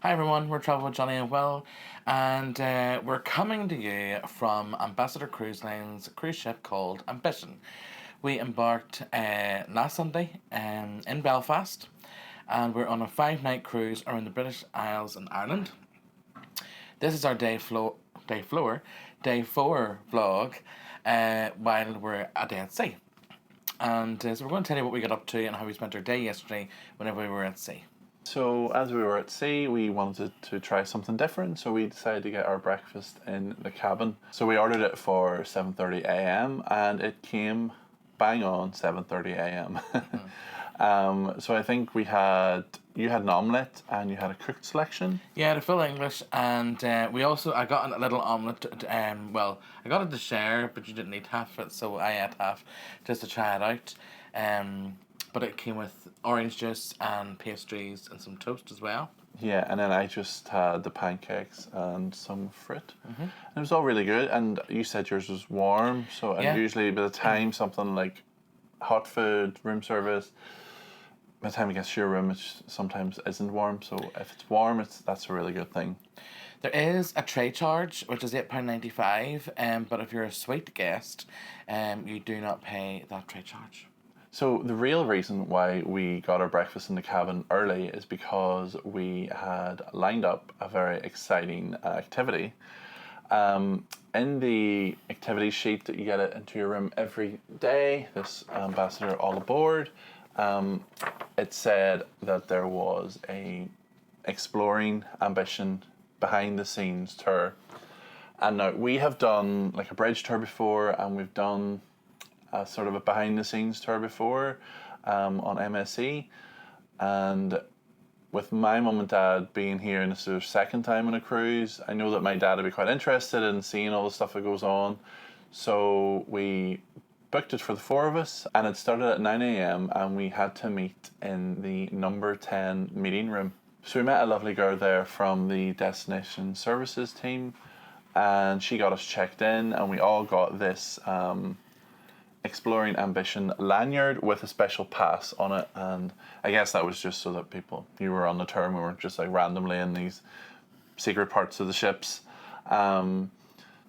Hi everyone, we're Travel with Johnny and Will, and we're coming to you from Ambassador Cruise Line's cruise ship called Ambition. We embarked last Sunday in Belfast, and we're on a 5-night cruise around the British Isles and Ireland. This is our day four vlog while we're a day at sea. And so we're going to tell you what we got up to and how we spent our day yesterday whenever we were at sea. So as we were at sea, we wanted to try something different, so we decided to get our breakfast in the cabin. So we ordered it for 7:30 a.m. and it came bang on 7:30 a.m. So I think you had an omelette and you had a cooked selection. Yeah, the full English, and I got a little omelette. I got it to share, but you didn't eat half of it, so I ate half just to try it out. But it came with orange juice and pastries and some toast as well. Yeah, and then I just had the pancakes and some fruit. And it was all really good. And you said yours was warm, so and Yeah. usually by the time something like hot food, room service, by the time it gets to your room, it sometimes isn't warm. So if it's warm, that's a really good thing. There is a tray charge, which is £8.95, but if you're a suite guest, you do not pay that tray charge. So the real reason why we got our breakfast in the cabin early is because we had lined up a very exciting activity. In the activity sheet that you get it into your room every day, this Ambassador All Aboard, it said that there was a exploring ambition behind the scenes tour. And now we have done like a bridge tour before, and we've done a sort of a behind the scenes tour before on MSC, and with my mum and dad being here and this is their second time on a cruise, I know that my dad would be quite interested in seeing all the stuff that goes on, so we booked it for the four of us, and it started at 9 a.m. and we had to meet in the number 10 meeting room. So we met a lovely girl there from the destination services team, and she got us checked in, and we all got this Exploring Ambition lanyard with a special pass on it, and I guess that was just so that you were on the tour and we weren't just like randomly in these secret parts of the ships.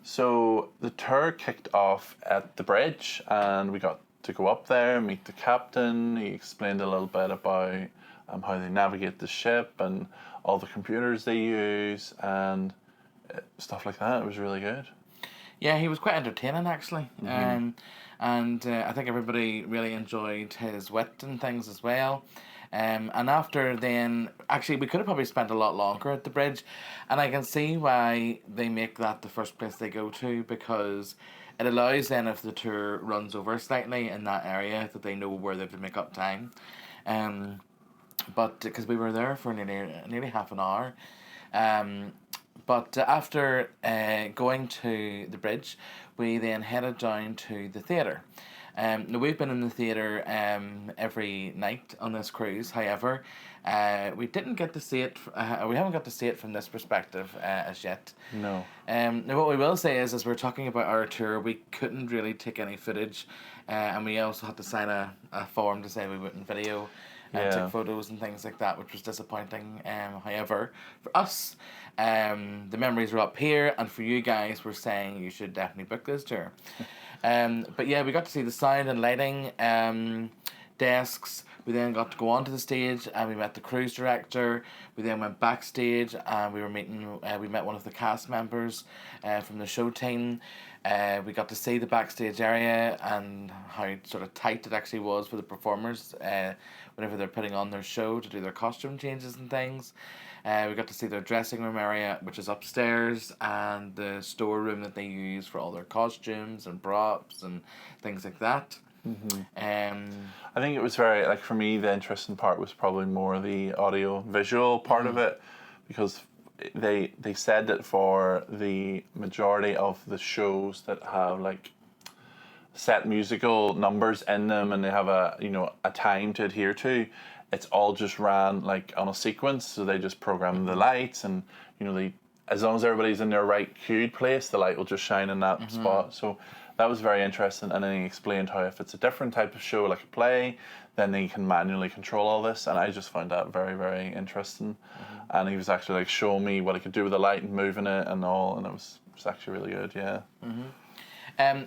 So the tour kicked off at the bridge, and we got to go up there, meet the captain. He explained a little bit about how they navigate the ship and all the computers they use and stuff like that. It was really good. Yeah, he was quite entertaining actually. And I think everybody really enjoyed his wit and things as well. And after then, actually, we could have probably spent a lot longer at the bridge, and I can see why they make that the first place they go to, because it allows then, if the tour runs over slightly in that area, that they know where they have to make up time. But because we were there for nearly half an hour. But after going to the bridge, we then headed down to the theatre. Now we've been in the theatre every night on this cruise. However, we didn't get to see it. We haven't got to see it from this perspective as yet. No. Now what we will say is, as we're talking about our tour, we couldn't really take any footage, and we also had to sign a form to say we wouldn't video and took photos and things like that, which was disappointing. However, for us, the memories were up here, and for you guys, we're saying you should definitely book this tour. But yeah, we got to see the sound and lighting desks. We then got to go onto the stage, and we met the cruise director. We then went backstage, and we met one of the cast members from the show team. We got to see the backstage area and how sort of tight it actually was for the performers whenever they're putting on their show to do their costume changes and things. We got to see their dressing room area, which is upstairs, and the storeroom that they use for all their costumes and props and things like that. I think it was very, like, for me, the interesting part was probably more the audio visual part of it, because they said that for the majority of the shows that have like set musical numbers in them and they have a time to adhere to, it's all just ran like on a sequence. So they just program the lights, and as long as everybody's in their right cued place, the light will just shine in that spot. So that was very interesting. And then he explained how if it's a different type of show, like a play, then they can manually control all this. And I just found that very, very interesting. And he was actually like showing me what he could do with the light and moving it and all, and it was actually really good. Yeah.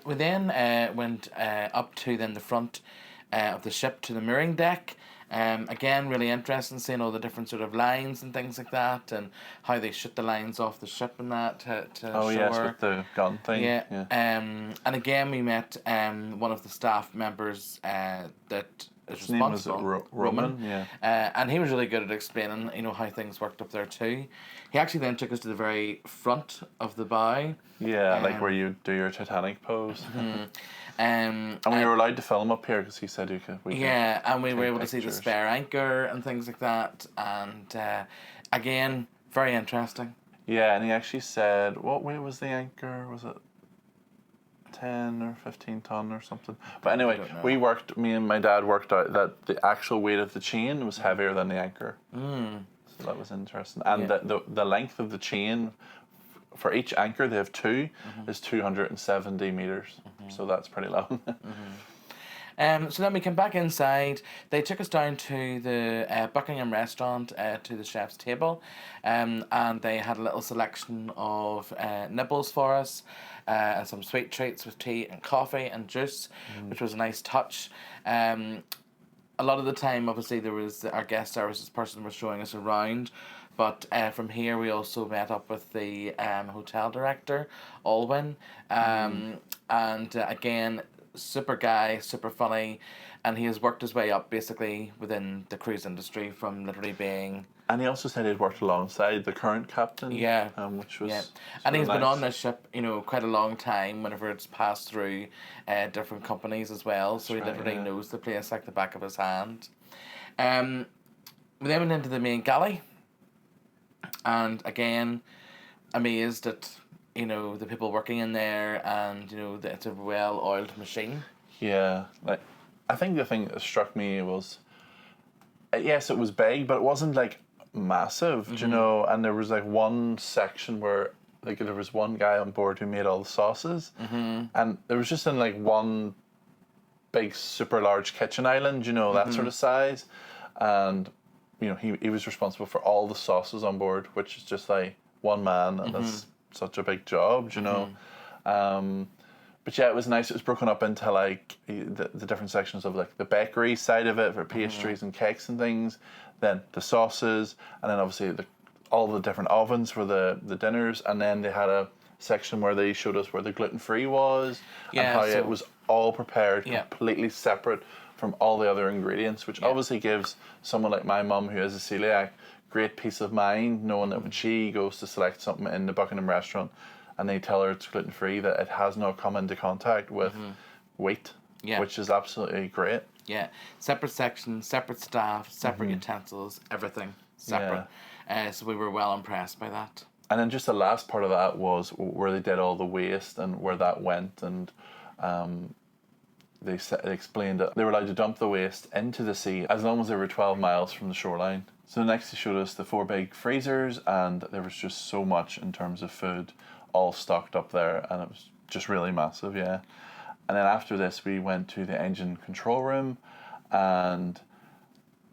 We then went up to then the front of the ship to the mooring deck. Again, really interesting seeing all the different sort of lines and things like that, and how they shoot the lines off the ship and that to Oh, shore. yes, with the gun thing. Yeah. And again, we met one of the staff members that is His name was responsible. Roman. Yeah. And he was really good at explaining, how things worked up there too. He actually then took us to the very front of the bow. Yeah, like where you do your Titanic pose. And we were allowed to film up here because he said we could. And we were able to see the pictures. spare anchor and things like that. And again, very interesting. Yeah, and he actually said, what weight was the anchor? Was it 10 or 15 ton or something? But anyway, me and my dad worked out that the actual weight of the chain was heavier than the anchor. So that was interesting. And the length of the chain, for each anchor, they have two, is 270 meters. So that's pretty long. So then we came back inside. They took us down to the Buckingham restaurant, to the chef's table, and they had a little selection of nibbles for us, and some sweet treats with tea and coffee and juice, which was a nice touch. A lot of the time, obviously, there was our guest services person was showing us around, but from here we also met up with the hotel director, Alwyn, and again, super guy, super funny, and he has worked his way up basically within the cruise industry from literally being... And he also said he'd worked alongside the current captain. Yeah. Which was and he's nice. been on this ship, quite a long time whenever it's passed through different companies as well, so he literally knows the place like the back of his hand. We then went into the main galley, and again, amazed at the people working in there, and that it's a well-oiled machine. Yeah, like I think the thing that struck me was, yes, it was big, but it wasn't like massive, do you know? And there was like one section where like there was one guy on board who made all the sauces, and there was just in like one big super large kitchen island, that sort of size, and he was responsible for all the sauces on board, which is just like one man, and that's such a big job, but yeah, it was nice. It was broken up into like the different sections of like the bakery side of it for pastries and cakes and things, then the sauces, and then obviously all the different ovens for the dinners, and then they had a section where they showed us where the gluten-free was, and how it was all prepared completely separate from all the other ingredients, which obviously gives someone like my mum, who is a celiac, great peace of mind, knowing that when she goes to select something in the Buckingham restaurant and they tell her it's gluten-free, that it has not come into contact with wheat, which is absolutely great. Yeah, separate sections, separate staff, separate utensils, everything separate. So we were well impressed by that. And then just the last part of that was where they did all the waste and where that went, and they explained that they were allowed to dump the waste into the sea as long as they were 12 miles from the shoreline. So next they showed us the 4 big freezers, and there was just so much in terms of food all stocked up there, and it was just really massive, And then after this we went to the engine control room, and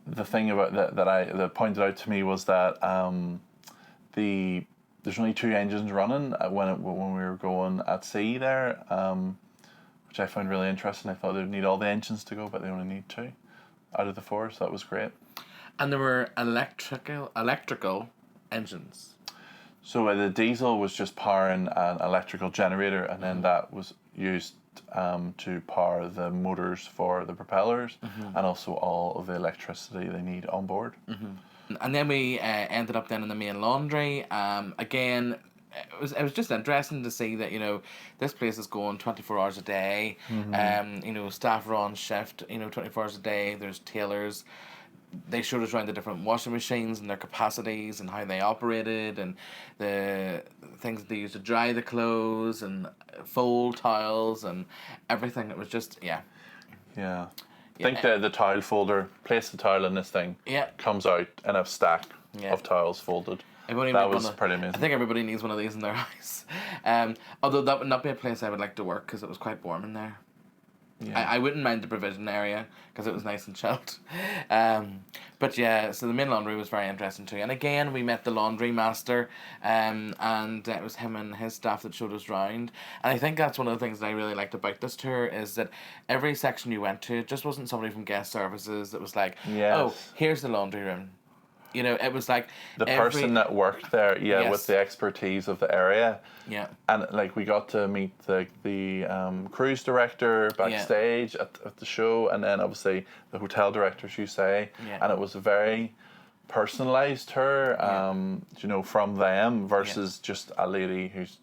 the thing about that pointed out to me was that there's only 2 engines running when we were going at sea there, which I found really interesting. I thought they'd need all the engines to go, but they only need 2 out of the 4, so that was great. And there were electrical engines. So the diesel was just powering an electrical generator, and then that was used to power the motors for the propellers, and also all of the electricity they need on board. And then we ended up then in the main laundry. Again, it was just interesting to see that this place is going 24 hours a day. Staff are on shift 24 hours a day. There's tailors. They showed us around the different washing machines and their capacities and how they operated, and the things that they used to dry the clothes and fold towels and everything. It was just I think the towel folder, place the towel in this thing, comes out in a stack of towels folded. That was pretty amazing. I think everybody needs one of these in their house. Although that would not be a place I would like to work because it was quite warm in there. Yeah. I wouldn't mind the provision area because it was nice and chilled. But yeah, so the main laundry was very interesting too. And again, we met the laundry master, and it was him and his staff that showed us round. And I think that's one of the things that I really liked about this tour is that every section you went to, it just wasn't somebody from guest services that was like, oh, here's the laundry room. You know, it was like the person that worked there, with the expertise of the area. Yeah. And like we got to meet the cruise director backstage at the show, and then obviously the hotel director, as you say. Yeah. And it was a very personalised tour, you know, from them versus just a lady who's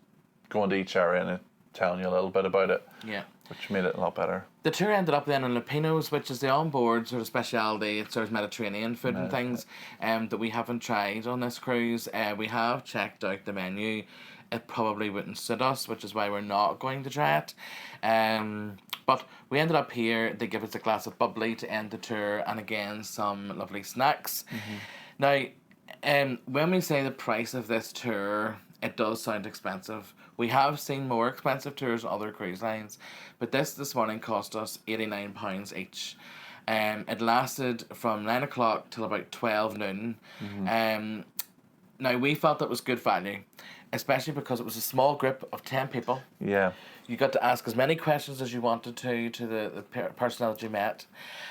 going to each area and telling you a little bit about it. Yeah. Which made it a lot better. The tour ended up then in Lupino's, which is the on-board sort of speciality. It serves Mediterranean food and things that we haven't tried on this cruise. We have checked out the menu. It probably wouldn't suit us, which is why we're not going to try it. But we ended up here. They give us a glass of bubbly to end the tour, and again, some lovely snacks. Now, when we say the price of this tour, it does sound expensive. We have seen more expensive tours on other cruise lines, but this morning cost us £89 each. It lasted from 9 o'clock till about 12 noon. Now, we felt that was good value, especially because it was a small group of 10 people. Yeah. You got to ask as many questions as you wanted to the person that you met.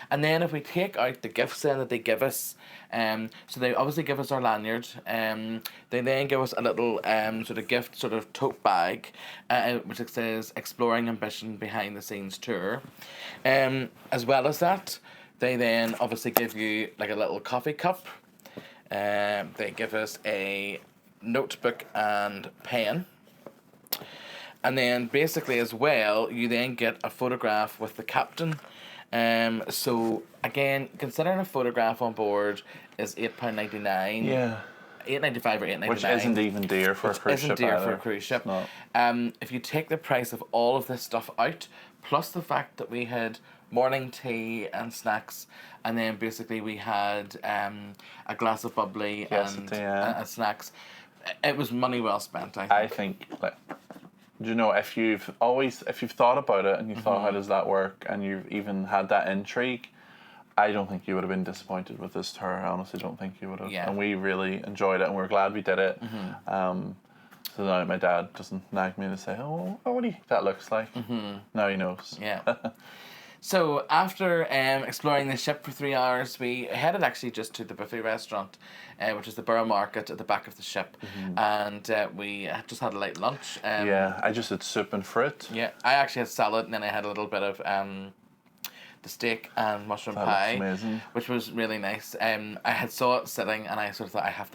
And then if we take out the gifts then that they give us, so they obviously give us our lanyard, they then give us a little sort of gift sort of tote bag, which it says Exploring Ambition Behind the Scenes Tour. As well as that, they then obviously give you like a little coffee cup. They give us a notebook and pen. And then basically as well, you then get a photograph with the captain. So again, considering a photograph on board is £8.99. Yeah. £8.95 or £8.99. Which isn't even dear for a cruise ship. Isn't dear for a cruise ship. No. If you take the price of all of this stuff out, plus the fact that we had morning tea and snacks, and then basically we had a glass of bubbly and snacks, it was money well spent. I think like, you know, if you've thought about it and you thought how does that work, and you've even had that intrigue, I don't think you would have been disappointed with this tour. I honestly don't think you would have. Yeah. And we really enjoyed it, and we're glad we did it. So now my dad doesn't nag me to say, oh, what do you think that looks like? Now he knows. Yeah. So after exploring the ship for 3 hours, we headed actually just to the buffet restaurant, which is the Borough Market at the back of the ship, and we just had a late lunch. I just had soup and fruit. Yeah, I actually had salad, and then I had a little bit of the steak and mushroom pie, which was really nice. I had saw it sitting, and I sort of thought I have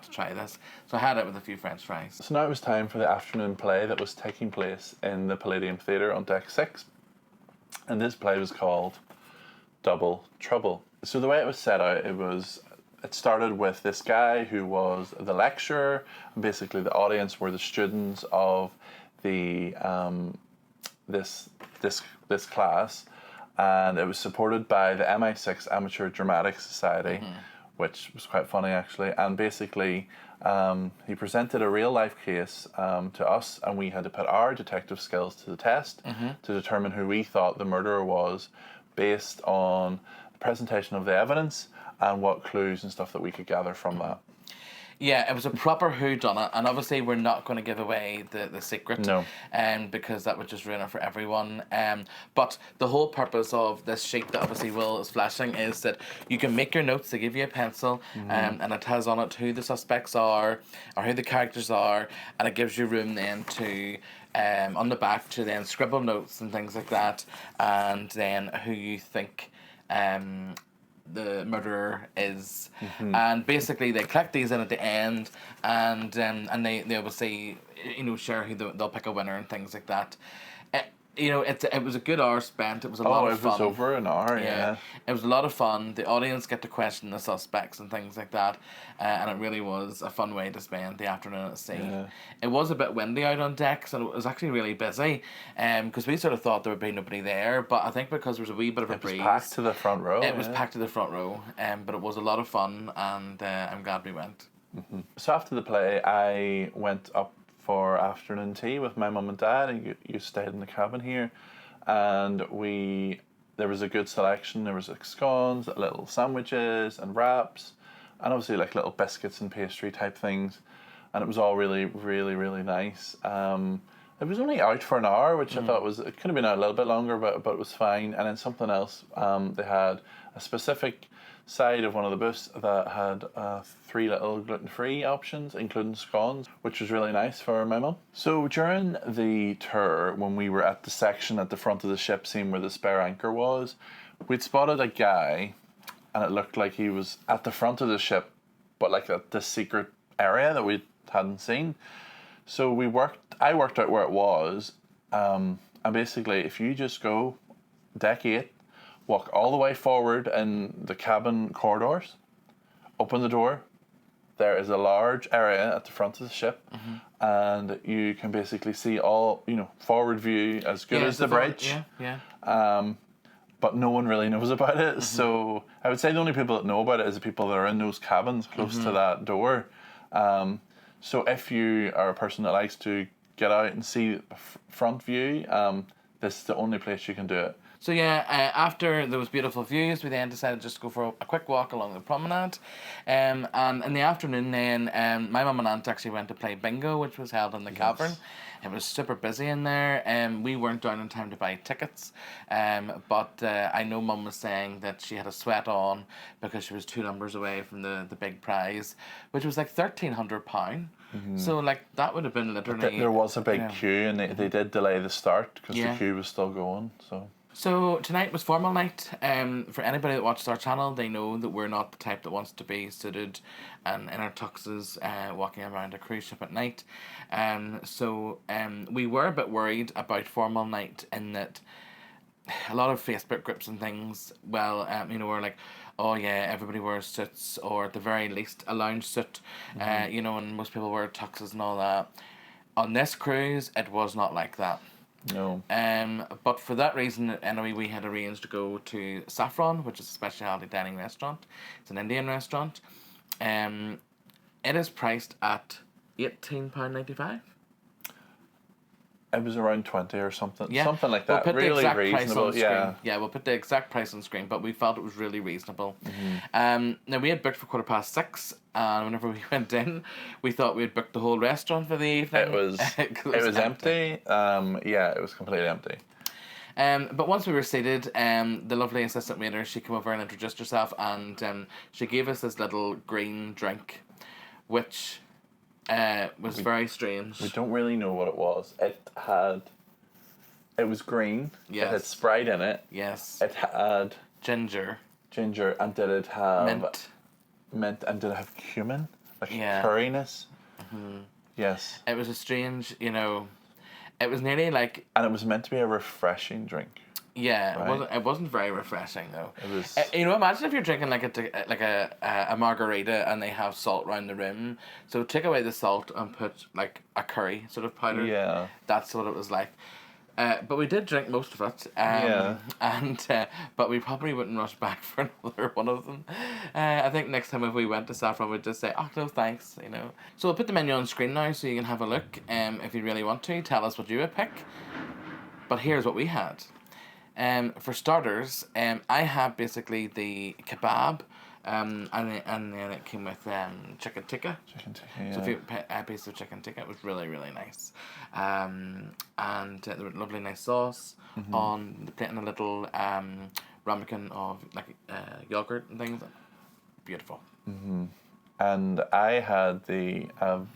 to try this. So I had it with a few French fries. So now it was time for the afternoon play that was taking place in the Palladium Theatre on Deck 6. And this play was called Double Trouble. So the way it was set out, it started with this guy who was the lecturer, and basically the audience were the students of the this class, and it was supported by the MI6 Amateur Dramatic Society, which was quite funny actually. And basically, he presented a real life case to us, and we had to put our detective skills to the test to determine who we thought the murderer was, based on the presentation of the evidence and what clues and stuff that we could gather from that. Yeah, it was a proper whodunit, and obviously we're not going to give away the secret, because that would just ruin it for everyone. But the whole purpose of this sheet that obviously Will is flashing is that you can make your notes. They give you a pencil, and it has on it who the suspects are or who the characters are, and it gives you room then to on the back to then scribble notes and things like that, and then who you think the murderer is, and basically they collect these in at the end, and they obviously share who they'll pick a winner and things like that. It was a good hour spent. It was a lot of fun. It was over an hour. Yeah, it was a lot of fun. The audience get to question the suspects and things like that, and it really was a fun way to spend the afternoon at sea. Yeah. It was a bit windy out on deck, so it was actually really busy. Because we sort of thought there would be nobody there, but I think because there was a wee bit of a breeze, it was packed to the front row. It was packed to the front row, but it was a lot of fun, and I'm glad we went. So after the play, I went up for afternoon tea with my mum and dad, and you stayed in the cabin here, and there was a good selection. There was like scones, little sandwiches and wraps, and obviously like little biscuits and pastry type things, and it was all really, really, really nice. It was only out for an hour, which I thought it could have been out a little bit longer, but it was fine. And then something else, they had a specific side of one of the booths that had 3 little gluten-free options, including scones, which was really nice for my mum. So during the tour, when we were at the section at the front of the ship, seeing where the spare anchor was, we'd spotted a guy, and it looked like he was at the front of the ship, but like at the secret area that we hadn't seen. So I worked out where it was, and basically if you just go deck 8, walk all the way forward in the cabin corridors, open the door, there is a large area at the front of the ship, and you can basically see all, forward view as good as the bridge. But no one really knows about it. So I would say the only people that know about it is the people that are in those cabins close to that door. So if you are a person that likes to get out and see the front view, this is the only place you can do it. So yeah, after those beautiful views, we then decided just to go for a quick walk along the promenade. And in the afternoon then, my mum and aunt actually went to play bingo, which was held in the cavern. It was super busy in there. We weren't down in time to buy tickets. But I know Mum was saying that she had a sweat on because she was 2 numbers away from the big prize, which was like £1,300. So like that would have been literally... There was a big queue, and they did delay the start because the queue was still going. So tonight was formal night. For anybody that watches our channel, they know that we're not the type that wants to be suited and in our tuxes walking around a cruise ship at night. So we were a bit worried about formal night in that a lot of Facebook groups and things, were like, oh yeah, everybody wears suits, or at the very least a lounge suit, and most people wear tuxes and all that. On this cruise, it was not like that. No. But for that reason, anyway, we had arranged to go to Saffron, which is a speciality dining restaurant. It's an Indian restaurant. It is priced at £18.95. It was around 20 or something. Yeah. Something like that. We'll put really the exact reasonable. Price on screen. Yeah, we'll put the exact price on screen, but we felt it was really reasonable. Now we had booked for 6:15, and whenever we went in, we thought we had booked the whole restaurant for the evening. It was empty. It was completely empty. But once we were seated, the lovely assistant waiter, she came over and introduced herself, and she gave us this little green drink, which was very strange. We don't really know what it was. It was green. Yes. It had Sprite in it. Yes. It had ginger, and did it have mint, and did it have cumin, like curriness? Yes. It was a strange, it was nearly like, and it was meant to be a refreshing drink. Yeah, right? It wasn't very refreshing though. It was. Imagine if you're drinking like a margarita and they have salt around the rim. So take away the salt and put like a curry sort of powder. Yeah. That's what it was like. But we did drink most of it. But we probably wouldn't rush back for another one of them. I think next time if we went to Saffron, we'd just say, oh no, thanks. So we'll put the menu on screen now so you can have a look. If you really want to, tell us what you would pick. But here's what we had. For starters, I had basically the kebab, and then it came with chicken tikka. Chicken tikka, yeah. So a piece of chicken tikka. It was really, really nice. And there was lovely nice sauce on the plate, and a little ramekin of like yogurt and things. Beautiful. And I had the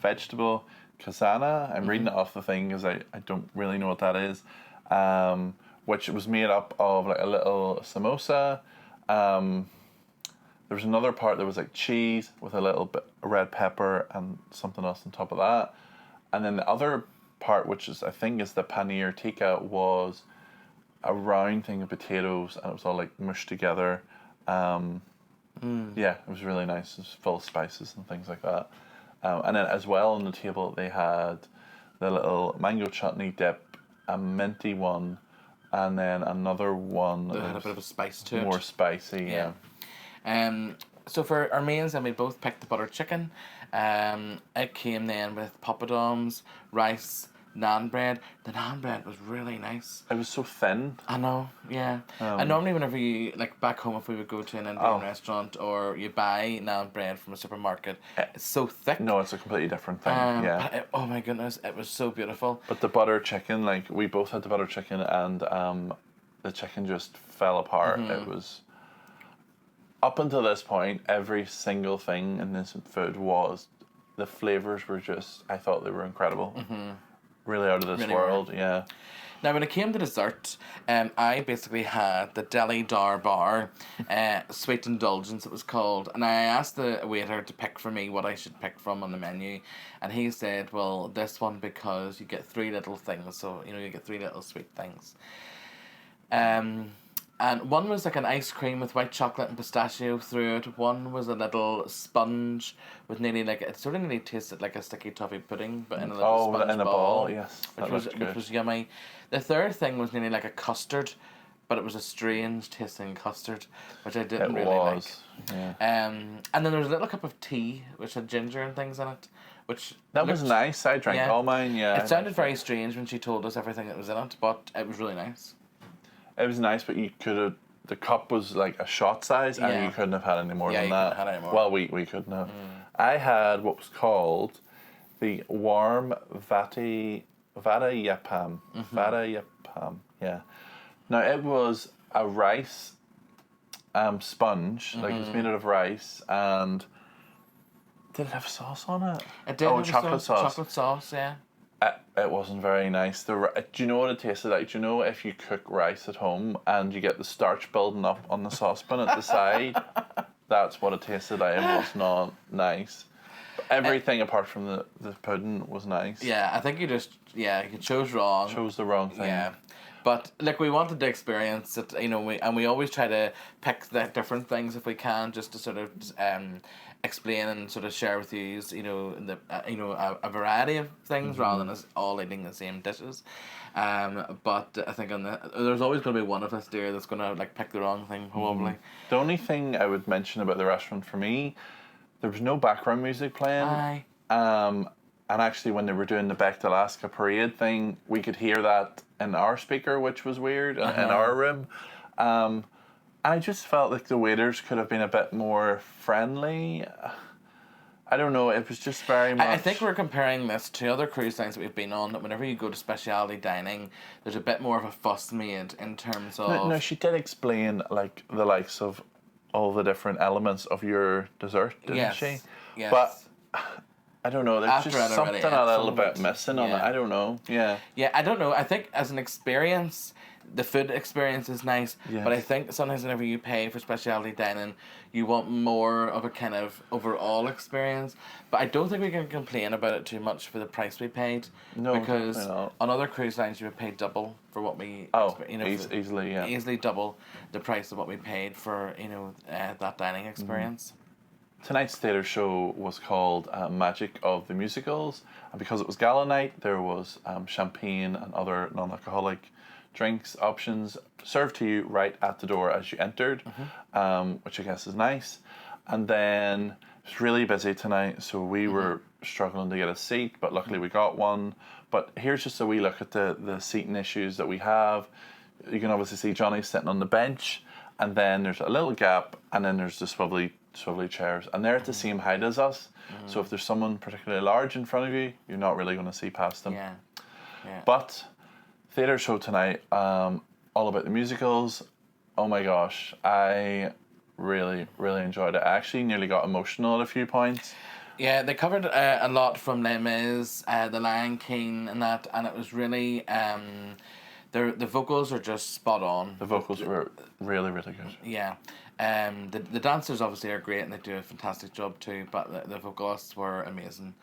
vegetable kasana. I'm reading it off the thing because I don't really know what that is. Which was made up of like a little samosa. There was another part that was like cheese with a little bit of red pepper and something else on top of that. And then the other part, which is I think is the paneer tikka, was a round thing of potatoes, and it was all like mushed together. Yeah, it was really nice. It was full of spices and things like that. And then as well on the table they had the little mango chutney dip, a minty one, and then another one that had a bit of a spice to it. More spicy, yeah. So for our mains, then we both picked the butter chicken. It came then with poppadoms, rice, naan bread. The naan bread was really nice. It was so thin. I know, yeah. And normally whenever you, like back home, if we would go to an Indian restaurant or you buy naan bread from a supermarket, it's so thick. No, it's a completely different thing, yeah. But oh my goodness, it was so beautiful. But the butter chicken, like, we both had the butter chicken and the chicken just fell apart. It was... Up until this point, every single thing in this food was... The flavours were just... I thought they were incredible. Really out of this Really world, yeah. Now, when it came to dessert, I basically had the Delhi Dar Bar, Sweet Indulgence it was called, and I asked the waiter to pick for me what I should pick from on the menu, and he said, well, this one because you get 3 little things, so, you know, you get 3 little sweet things. And one was like an ice cream with white chocolate and pistachio through it. One was a little sponge with nearly like, it sort of nearly tasted like a sticky toffee pudding, but in a little sponge in a ball, yes. Which was yummy. The third thing was nearly like a custard, but it was a strange tasting custard, which I didn't really like. Yeah. And then there was a little cup of tea, which had ginger and things in it, which... That was nice. I drank all mine, yeah. It sounded very strange when she told us everything that was in it, but it was really nice. It was nice, but you could have... The cup was like a shot size, and you couldn't have had any more than that. Yeah, you couldn't have had any more. Well, we couldn't have. I had what was called the warm Vada Yapam. Vada Yapam, yeah. Now, it was a rice sponge, like it was made out of rice, and... Did it have sauce on it? It did have chocolate sauce. Chocolate sauce, yeah. It wasn't very nice. Do you know what it tasted like? Do you know if you cook rice at home and you get the starch building up on the saucepan at the side? That's what it tasted like. It was not nice. But everything apart from the pudding was nice. Yeah, I think you chose wrong. Chose the wrong thing. Yeah. But like we wanted to experience it, you know, we always try to pick the different things if we can, just to sort of explain and sort of share with you, you know, a variety of things rather than us all eating the same dishes. But I think there's always going to be one of us, dear, that's going to like pick the wrong thing probably. The only thing I would mention about the restaurant for me, there was no background music playing. And actually, when they were doing the Back to Alaska parade thing, we could hear that in our speaker, which was weird, in our room. I just felt like the waiters could have been a bit more friendly. I don't know, it was just very much... I think we're comparing this to other cruise lines that we've been on, that whenever you go to speciality dining, there's a bit more of a fuss made in terms of... No, she did explain like the likes of all the different elements of your dessert, didn't she? Yes. But... I don't know, there's just something a little bit missing on it. I don't know, yeah. Yeah, I don't know. I think as an experience, the food experience is nice, but I think sometimes whenever you pay for specialty dining, you want more of a kind of overall experience. But I don't think we can complain about it too much for the price we paid. No, because on other cruise lines you would pay double for what we... easily, yeah. Easily double the price of what we paid for, you know, that dining experience. Tonight's theatre show was called Magic of the Musicals, and because it was Gala Night, there was champagne and other non-alcoholic drinks options served to you right at the door as you entered, which I guess is nice. And then it was really busy tonight, so we were struggling to get a seat, but luckily we got one. But here's just a wee look at the seating issues that we have. You can obviously see Johnny sitting on the bench, and then there's a little gap, and then there's the swivelly chairs, and they're at the same height as us, so if there's someone particularly large in front of you, you're not really going to see past them. But theatre show tonight, all about the musicals. Oh my gosh, I really enjoyed it. I actually nearly got emotional at a few points. Yeah, they covered a lot from Les Mis, The Lion King and that, and it was really the vocals are just spot on. The vocals were really good. Yeah. The dancers obviously are great and they do a fantastic job too, but the vocalists were amazing.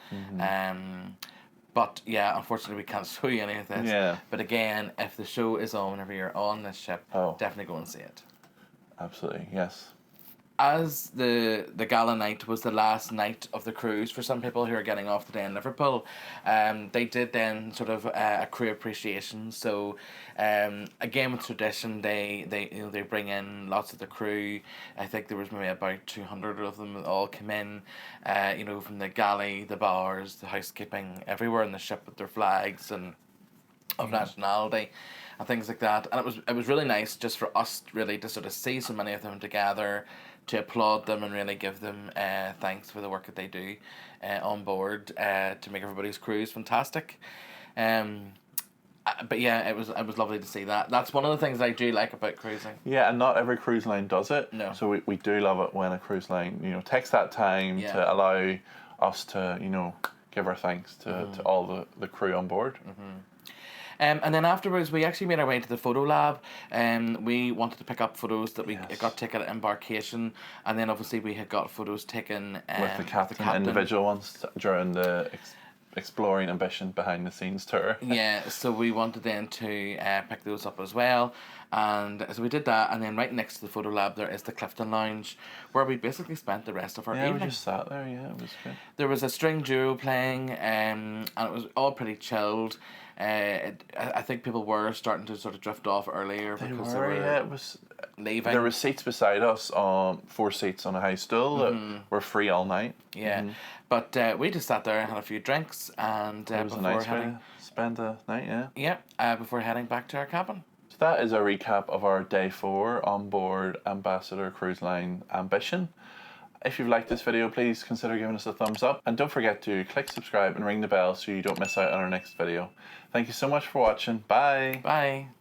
But yeah, unfortunately we can't show you any of this. Yeah. But again, if the show is on whenever you're on this ship, definitely go and see it. Absolutely, yes. as the Gala Night was the last night of the cruise for some people who are getting off today in Liverpool, they did then sort of a crew appreciation. So, again with tradition, they bring in lots of the crew. I think there was maybe about 200 of them that all came in, from the galley, the bars, the housekeeping, everywhere in the ship with their flags and of nationality and things like that. And it was really nice just for us really to sort of see so many of them together, to applaud them and really give them thanks for the work that they do on board to make everybody's cruise fantastic. But yeah, it was lovely to see that. That's one of the things I do like about cruising. Yeah, and not every cruise line does it. No. So we do love it when a cruise line, takes that time to allow us to, give our thanks to all the crew on board. And then afterwards, we actually made our way to the photo lab. We wanted to pick up photos that we got taken at embarkation, and then obviously we had got photos taken with the captain, individual ones during the Exploring Ambition behind the scenes tour. Yeah, so we wanted then to pick those up as well, and so we did that. And then right next to the photo lab there is the Clifton Lounge, where we basically spent the rest of our evening. We just sat there. Yeah, it was good. There was a string duo playing, and it was all pretty chilled. I think people were starting to sort of drift off earlier because they were it was leaving. There were seats beside us, 4 seats on a high stool that were free all night. Yeah, but we just sat there and had a few drinks, and it was a nice way to spend the night. Yeah, before heading back to our cabin. So that is a recap of our day 4 on board Ambassador Cruise Line Ambition. If you've liked this video, please consider giving us a thumbs up, and don't forget to click subscribe and ring the bell so you don't miss out on our next video. Thank you so much for watching. Bye. Bye.